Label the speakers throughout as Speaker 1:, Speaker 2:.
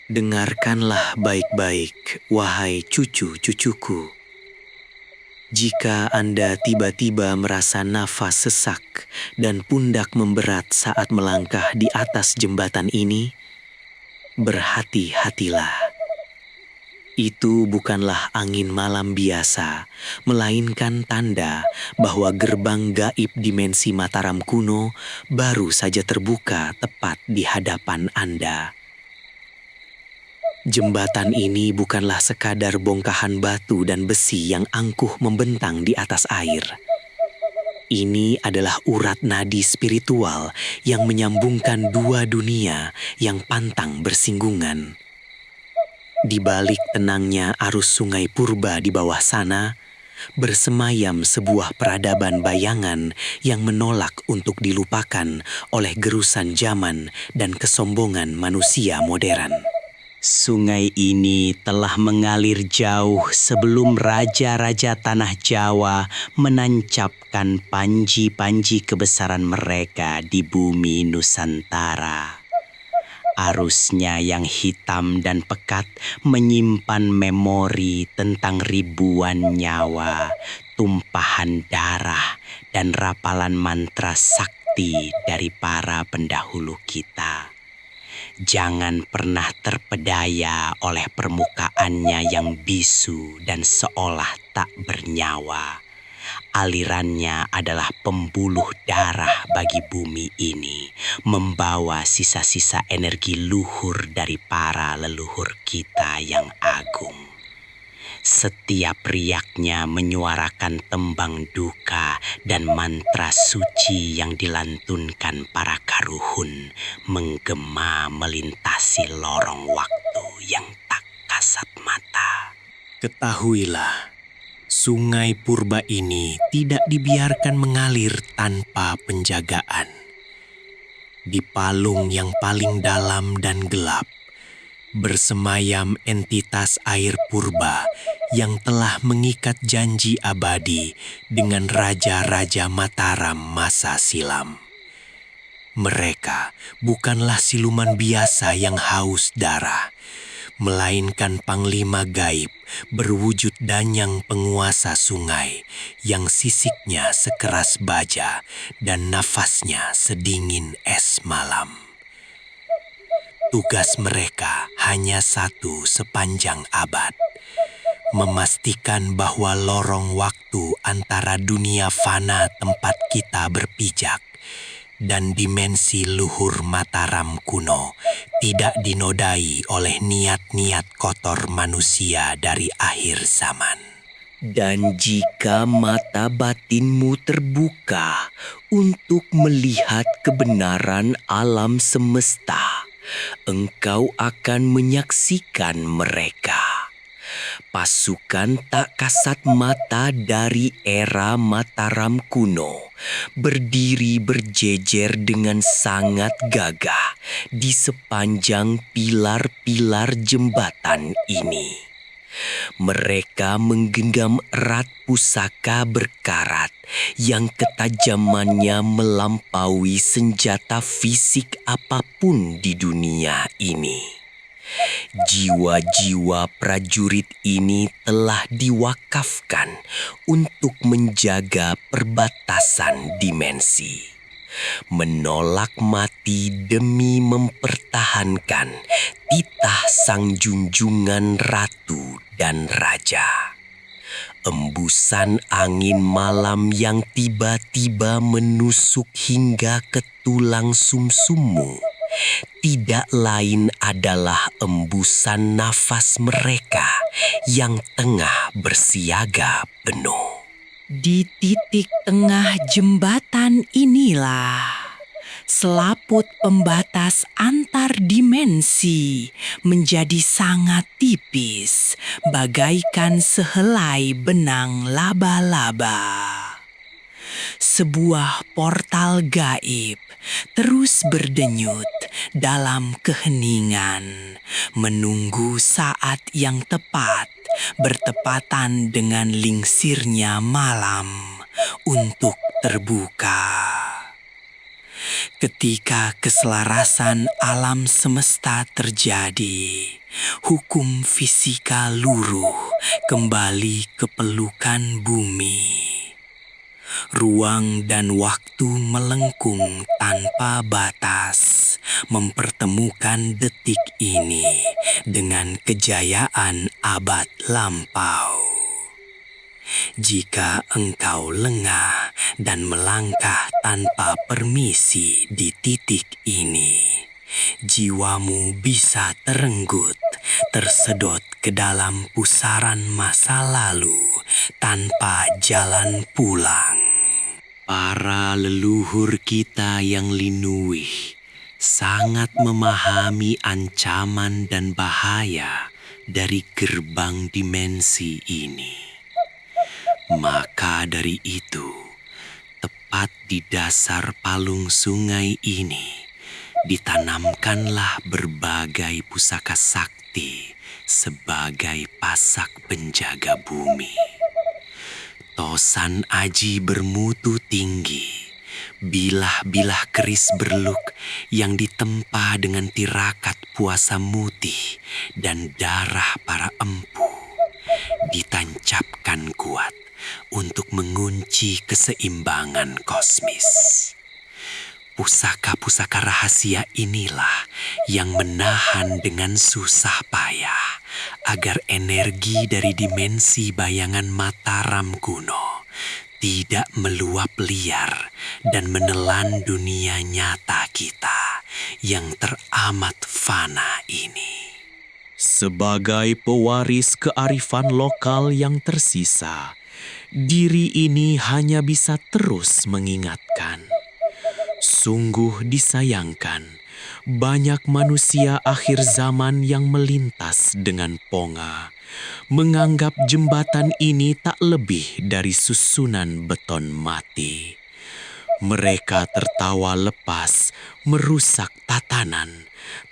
Speaker 1: Dengarkanlah baik-baik, wahai cucu-cucuku. Jika Anda tiba-tiba merasa nafas sesak dan pundak memberat saat melangkah di atas jembatan ini, berhati-hatilah. Itu bukanlah angin malam biasa, melainkan tanda bahwa gerbang gaib dimensi Mataram kuno baru saja terbuka tepat di hadapan Anda. Jembatan ini bukanlah sekadar bongkahan batu dan besi yang angkuh membentang di atas air. Ini adalah urat nadi spiritual yang menyambungkan dua dunia yang pantang bersinggungan. Di balik tenangnya arus sungai purba di bawah sana, bersemayam sebuah peradaban bayangan yang menolak untuk dilupakan oleh gerusan zaman dan kesombongan manusia modern.
Speaker 2: Sungai ini telah mengalir jauh sebelum raja-raja tanah Jawa menancapkan panji-panji kebesaran mereka di bumi Nusantara. Arusnya yang hitam dan pekat menyimpan memori tentang ribuan nyawa, tumpahan darah, dan rapalan mantra sakti dari para pendahulu kita. Jangan pernah terpedaya oleh permukaannya yang bisu dan seolah tak bernyawa. Alirannya adalah pembuluh darah bagi bumi ini, membawa sisa-sisa energi luhur dari para leluhur kita yang agung. Setiap riaknya menyuarakan tembang duka dan mantra suci yang dilantunkan para karuhun menggema melintasi lorong waktu yang tak kasat mata.
Speaker 1: Ketahuilah, sungai purba ini tidak dibiarkan mengalir tanpa penjagaan. Di palung yang paling dalam dan gelap, bersemayam entitas air purba yang telah mengikat janji abadi dengan raja-raja Mataram masa silam. Mereka bukanlah siluman biasa yang haus darah, melainkan panglima gaib berwujud danyang penguasa sungai yang sisiknya sekeras baja dan nafasnya sedingin es malam. Tugas mereka hanya satu sepanjang abad, memastikan bahwa lorong waktu antara dunia fana tempat kita berpijak dan dimensi luhur Mataram kuno tidak dinodai oleh niat-niat kotor manusia dari akhir zaman. Dan jika mata batinmu terbuka untuk melihat kebenaran alam semesta, engkau akan menyaksikan mereka. Pasukan tak kasat mata dari era Mataram kuno berdiri berjejer dengan sangat gagah di sepanjang pilar-pilar jembatan ini. Mereka menggenggam erat pusaka berkarat yang ketajamannya melampaui senjata fisik apapun di dunia ini. Jiwa-jiwa prajurit ini telah diwakafkan untuk menjaga perbatasan dimensi, menolak mati demi mempertahankan titah sang junjungan ratu dan raja. Embusan angin malam yang tiba-tiba menusuk hingga ke tulang sumsummu tidak lain adalah embusan nafas mereka yang tengah bersiaga penuh.
Speaker 3: Di titik tengah jembatan inilah selaput pembatas antar dimensi menjadi sangat tipis, bagaikan sehelai benang laba-laba. Sebuah portal gaib terus berdenyut dalam keheningan, menunggu saat yang tepat bertepatan dengan lingsirnya malam untuk terbuka. Ketika keselarasan alam semesta terjadi, hukum fisika luruh kembali ke pelukan bumi. Ruang dan waktu melengkung tanpa batas, mempertemukan detik ini dengan kejayaan abad lampau. Jika engkau lengah dan melangkah tanpa permisi di titik ini, jiwamu bisa terenggut, tersedot ke dalam pusaran masa lalu tanpa jalan pulang.
Speaker 1: Para leluhur kita yang linuih sangat memahami ancaman dan bahaya dari gerbang dimensi ini. Maka dari itu, tepat di dasar palung sungai ini, ditanamkanlah berbagai pusaka sakti sebagai pasak penjaga bumi. Tosan aji bermutu tinggi, bilah-bilah keris berluk yang ditempa dengan tirakat puasa mutih dan darah para empu, ditancapkan kuat untuk mengunci keseimbangan kosmis. Pusaka-pusaka rahasia inilah yang menahan dengan susah payah agar energi dari dimensi bayangan Mataram kuno tidak meluap liar dan menelan dunia nyata kita yang teramat fana ini.
Speaker 4: Sebagai pewaris kearifan lokal yang tersisa, diri ini hanya bisa terus mengingatkan. Sungguh disayangkan, banyak manusia akhir zaman yang melintas dengan ponga, menganggap jembatan ini tak lebih dari susunan beton mati. Mereka tertawa lepas, merusak tatanan,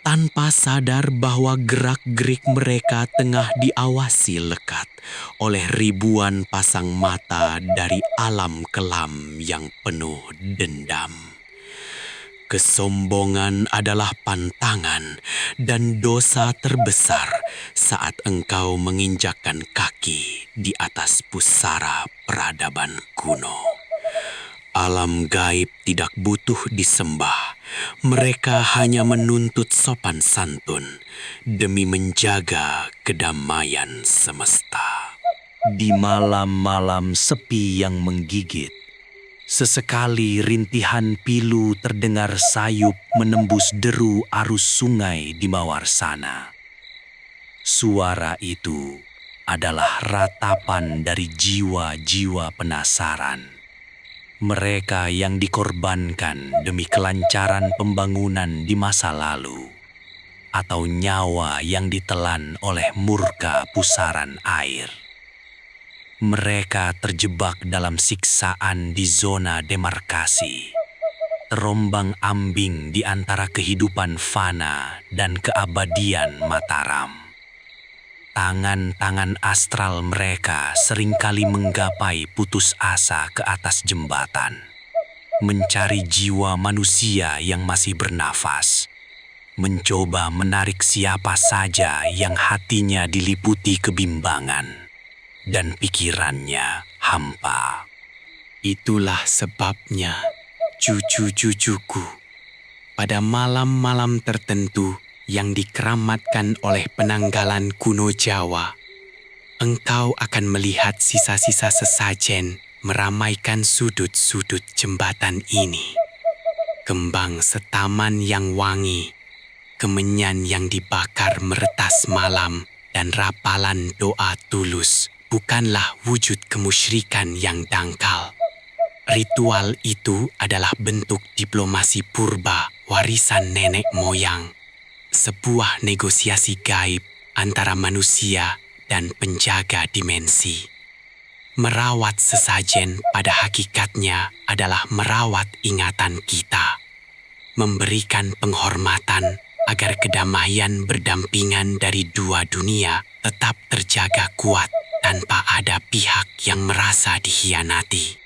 Speaker 4: tanpa sadar bahwa gerak-gerik mereka tengah diawasi lekat oleh ribuan pasang mata dari alam kelam yang penuh dendam. Kesombongan adalah pantangan dan dosa terbesar saat engkau menginjakkan kaki di atas pusara peradaban kuno. Alam gaib tidak butuh disembah. Mereka hanya menuntut sopan santun demi menjaga kedamaian semesta.
Speaker 1: Di malam-malam sepi yang menggigit, sesekali rintihan pilu terdengar sayup menembus deru arus sungai di mawar sana. Suara itu adalah ratapan dari jiwa-jiwa penasaran. Mereka yang dikorbankan demi kelancaran pembangunan di masa lalu, atau nyawa yang ditelan oleh murka pusaran air. Mereka terjebak dalam siksaan di zona demarkasi, terombang-ambing di antara kehidupan fana dan keabadian Mataram. Tangan-tangan astral mereka seringkali menggapai putus asa ke atas jembatan, mencari jiwa manusia yang masih bernafas, mencoba menarik siapa saja yang hatinya diliputi kebimbangan dan pikirannya hampa.
Speaker 4: Itulah sebabnya, cucu-cucuku, pada malam-malam tertentu yang dikeramatkan oleh penanggalan kuno Jawa, engkau akan melihat sisa-sisa sesajen meramaikan sudut-sudut jembatan ini. Kembang setaman yang wangi, kemenyan yang dibakar meretas malam, dan rapalan doa tulus bukanlah wujud kemusyrikan yang dangkal. Ritual itu adalah bentuk diplomasi purba warisan nenek moyang. Sebuah negosiasi gaib antara manusia dan penjaga dimensi. Merawat sesajen pada hakikatnya adalah merawat ingatan kita. Memberikan penghormatan agar kedamaian berdampingan dari dua dunia tetap terjaga kuat tanpa ada pihak yang merasa dikhianati.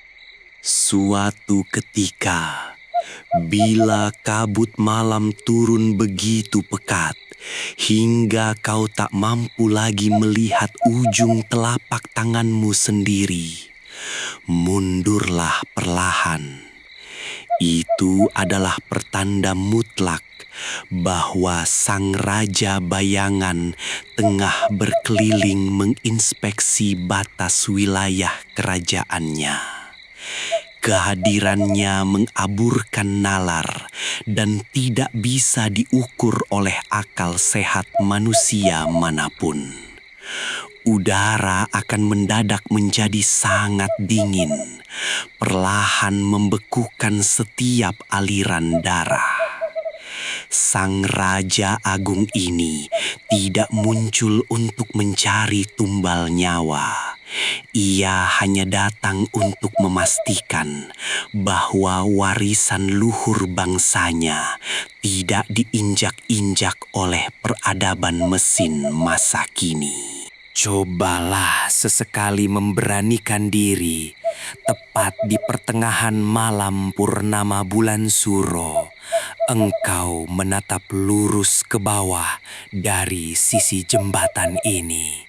Speaker 1: Suatu ketika,
Speaker 3: Bila kabut malam turun begitu pekat, hingga kau tak mampu lagi melihat ujung telapak tanganmu sendiri, mundurlah perlahan. Itu adalah pertanda mutlak bahwa sang raja bayangan tengah berkeliling menginspeksi batas wilayah kerajaannya. Kehadirannya mengaburkan nalar dan tidak bisa diukur oleh akal sehat manusia manapun. Udara akan mendadak menjadi sangat dingin, perlahan membekukan setiap aliran darah. Sang Raja Agung ini tidak muncul untuk mencari tumbal nyawa. Ia hanya datang untuk memastikan bahwa warisan luhur bangsanya tidak diinjak-injak oleh peradaban mesin masa kini.
Speaker 5: Cobalah sesekali memberanikan diri tepat di pertengahan malam purnama bulan Suro. Engkau menatap lurus ke bawah dari sisi jembatan ini.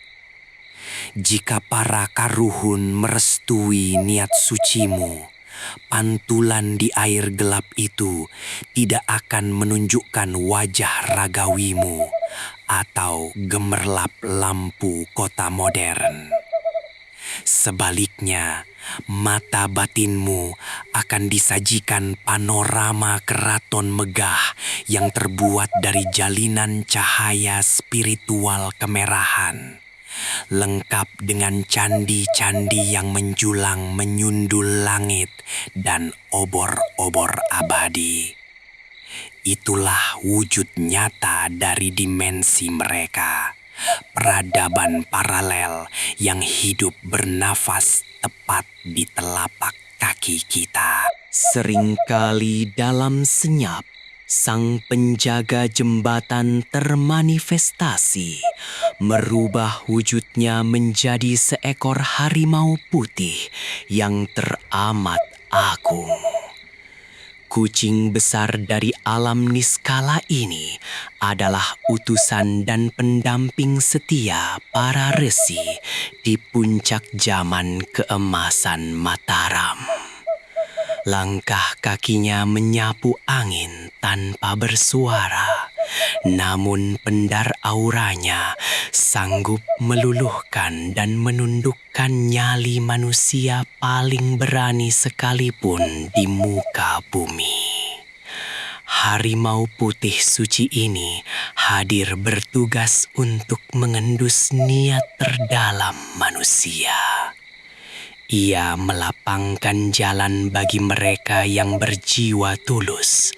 Speaker 5: Jika para karuhun merestui niat sucimu, pantulan di air gelap itu tidak akan menunjukkan wajah ragawimu atau gemerlap lampu kota modern. Sebaliknya, mata batinmu akan disajikan panorama keraton megah yang terbuat dari jalinan cahaya spiritual kemerahan, lengkap dengan candi-candi yang menjulang menyundul langit dan obor-obor abadi. Itulah wujud nyata dari dimensi mereka, peradaban paralel yang hidup bernafas tepat di telapak kaki kita.
Speaker 2: Seringkali dalam senyap, sang penjaga jembatan termanifestasi, merubah wujudnya menjadi seekor harimau putih yang teramat agung. Kucing besar dari alam niskala ini adalah utusan dan pendamping setia para resi di puncak zaman keemasan Mataram. Langkah kakinya menyapu angin tanpa bersuara, namun pendar auranya sanggup meluluhkan dan menundukkan nyali manusia paling berani sekalipun di muka bumi. Harimau putih suci ini hadir bertugas untuk mengendus niat terdalam manusia. Ia melapangkan jalan bagi mereka yang berjiwa tulus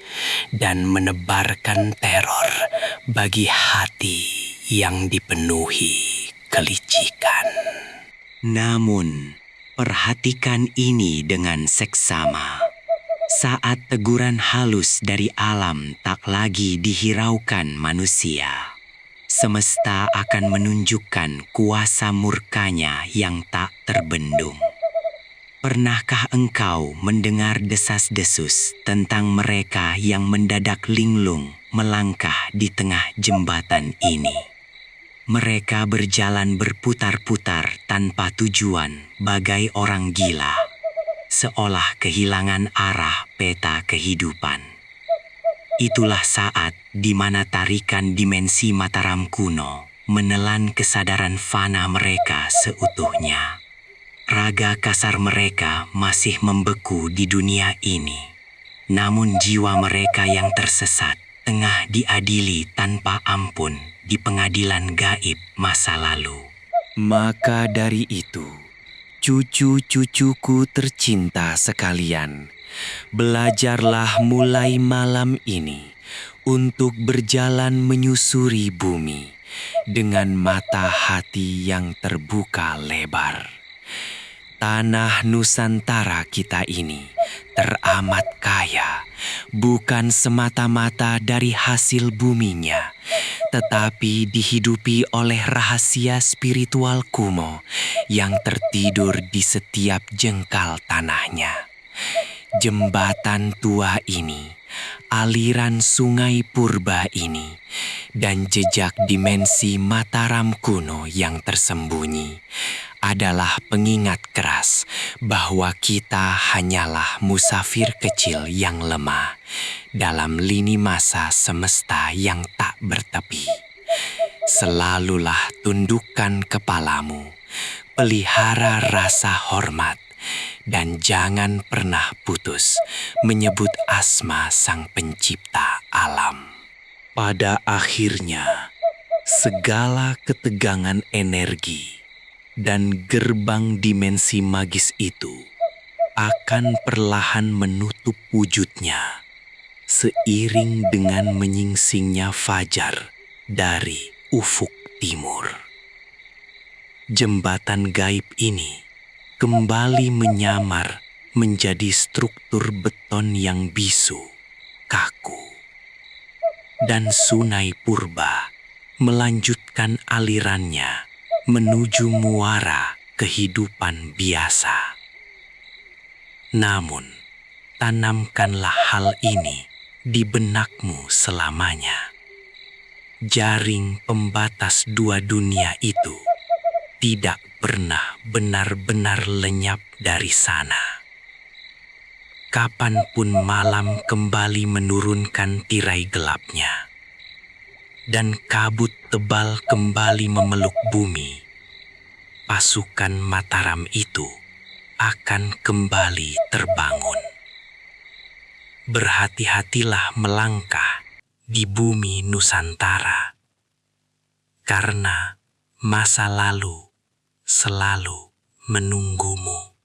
Speaker 2: dan menebarkan teror bagi hati yang dipenuhi kelicikan.
Speaker 1: Namun, perhatikan ini dengan seksama. Saat teguran halus dari alam tak lagi dihiraukan manusia, semesta akan menunjukkan kuasa murkanya yang tak terbendung. Pernahkah engkau mendengar desas-desus tentang mereka yang mendadak linglung melangkah di tengah jembatan ini? Mereka berjalan berputar-putar tanpa tujuan bagai orang gila, seolah kehilangan arah peta kehidupan. Itulah saat di mana tarikan dimensi Mataram kuno menelan kesadaran fana mereka seutuhnya. Raga kasar mereka masih membeku di dunia ini, namun jiwa mereka yang tersesat tengah diadili tanpa ampun di pengadilan gaib masa lalu.
Speaker 4: Maka dari itu, cucu-cucuku tercinta sekalian, belajarlah mulai malam ini untuk berjalan menyusuri bumi dengan mata hati yang terbuka lebar. Tanah Nusantara kita ini teramat kaya, bukan semata-mata dari hasil buminya, tetapi dihidupi oleh rahasia spiritual kuno yang tertidur di setiap jengkal tanahnya. Jembatan tua ini, aliran sungai purba ini, dan jejak dimensi Mataram kuno yang tersembunyi adalah pengingat keras bahwa kita hanyalah musafir kecil yang lemah dalam lini masa semesta yang tak bertepi. Selalulah tundukkan kepalamu, pelihara rasa hormat, dan jangan pernah putus menyebut asma Sang Pencipta alam.
Speaker 3: Pada akhirnya, segala ketegangan energi dan gerbang dimensi magis itu akan perlahan menutup wujudnya seiring dengan menyingsingnya fajar dari ufuk timur. Jembatan gaib ini kembali menyamar menjadi struktur beton yang bisu, kaku. Dan sungai purba melanjutkan alirannya menuju muara kehidupan biasa. Namun, tanamkanlah hal ini di benakmu selamanya. Jaring pembatas dua dunia itu tidak pernah benar-benar lenyap dari sana. Kapanpun malam kembali menurunkan tirai gelapnya, dan kabut tebal kembali memeluk bumi, pasukan Mataram itu akan kembali terbangun. Berhati-hatilah melangkah di bumi Nusantara, karena masa lalu selalu menunggumu.